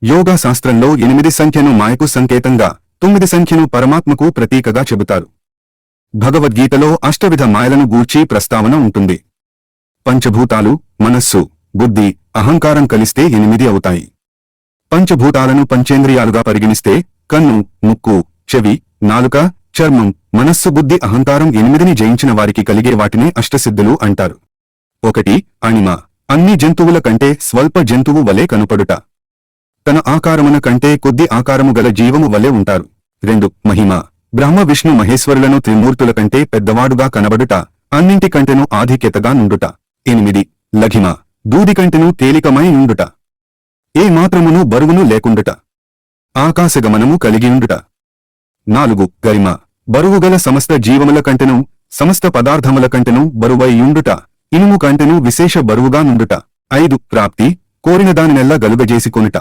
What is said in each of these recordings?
యోగా శాస్త్రంలో 8 సంఖ్యను మాయకు సంకేతంగా, 9 సంఖ్యను పరమాత్మకు ప్రతీకగా చెబుతారు. భగవద్గీతలో అష్టవిధ మాయలను గూర్చి ప్రస్తావన ఉంటుంది. పంచభూతాలు, మనస్సు, బుద్ధి, అహంకారం కలిస్తే 8 అవుతాయి. పంచభూతాలను పంచేంద్రియాలుగా పరిగణిస్తే కన్ను, ముక్కు, చెవి, నాలుక, చర్మం, మనస్సు, బుద్ధి, అహంకారం 8ని జయించిన వారికి కలిగే వాటినే అష్టసిద్ధులు అంటారు. 1. అణిమ. అన్ని జంతువుల కంటే స్వల్ప జంతువు వలె కనుపడుట. తన ఆకారమున కంటే కొద్ది ఆకారము గల జీవము వలె ఉంటారు. 2. మహిమ. బ్రహ్మ విష్ణు మహేశ్వరులను త్రిమూర్తుల కంటే పెద్దవాడుగా కనబడుట, అన్నింటికంటెను ఆధిక్యతగా నుండుట. 8. లఘిమ. దూది కంటెను తేలికమై నుండుట, ఏ మాత్రమును బరువును లేకుండుట, ఆకాశగమనము కలిగియుండుట. 4. గరిమ. బరువుగల సమస్త జీవముల కంటెను, సమస్త పదార్థముల కంటెను బరువై యుండుట, ఇనుము కంటెను విశేష బరువుగా నుండుట. 5. ప్రాప్తి. కోరిన దానినెల్లా గలుగజేసికొనుట.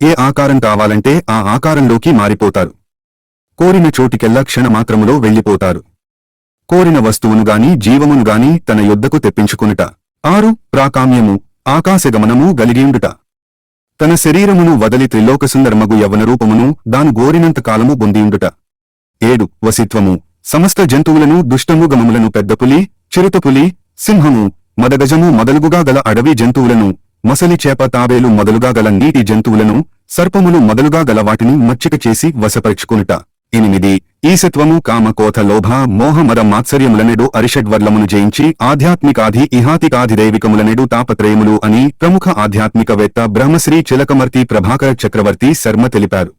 ఏ ఆకారం కావాలంటే ఆ ఆకారంలోకి మారిపోతారు. కోరిన చోటికెల్లా క్షణమాత్రములో వెళ్ళిపోతారు. కోరిన వస్తువునుగాని జీవమునుగాని తన యొద్దకు తెప్పించుకొనుట. 6. ప్రాకామ్యము. ఆకాశగమనము గలిగియుండుట. తన శరీరమును వదలి త్రిలోకసుందరమగు యవ్వన రూపమును దాను గోరినంత కాలము బొందియుండుట. 7. వసిత్వము. సమస్త జంతువులను దుష్టమృగములను పెద్దపులి, చిరుతపులి, సింహము, మదగజము మొదలుగుగా గల అడవి జంతువులను, మొసలి, చేప, తాబేలు మొదలుగా గల నీటి జంతువులను, సర్పములు మొదలుగా గల వాటిని మచ్చిక చేసి వశపరుచుకొనుట. 8. ఈశత్వము. కామ, కోథ, లోభ, మోహ, మద, మాత్సర్యములనెడు అరిషడ్వర్లమును జయించి ఆధ్యాత్మికాధి ఇహాతికాధిదైవికములనెడు తాపత్రయములు అని ప్రముఖ ఆధ్యాత్మికవేత్త బ్రహ్మశ్రీ చిలకమర్తి ప్రభాకర చక్రవర్తి శర్మ తెలిపారు.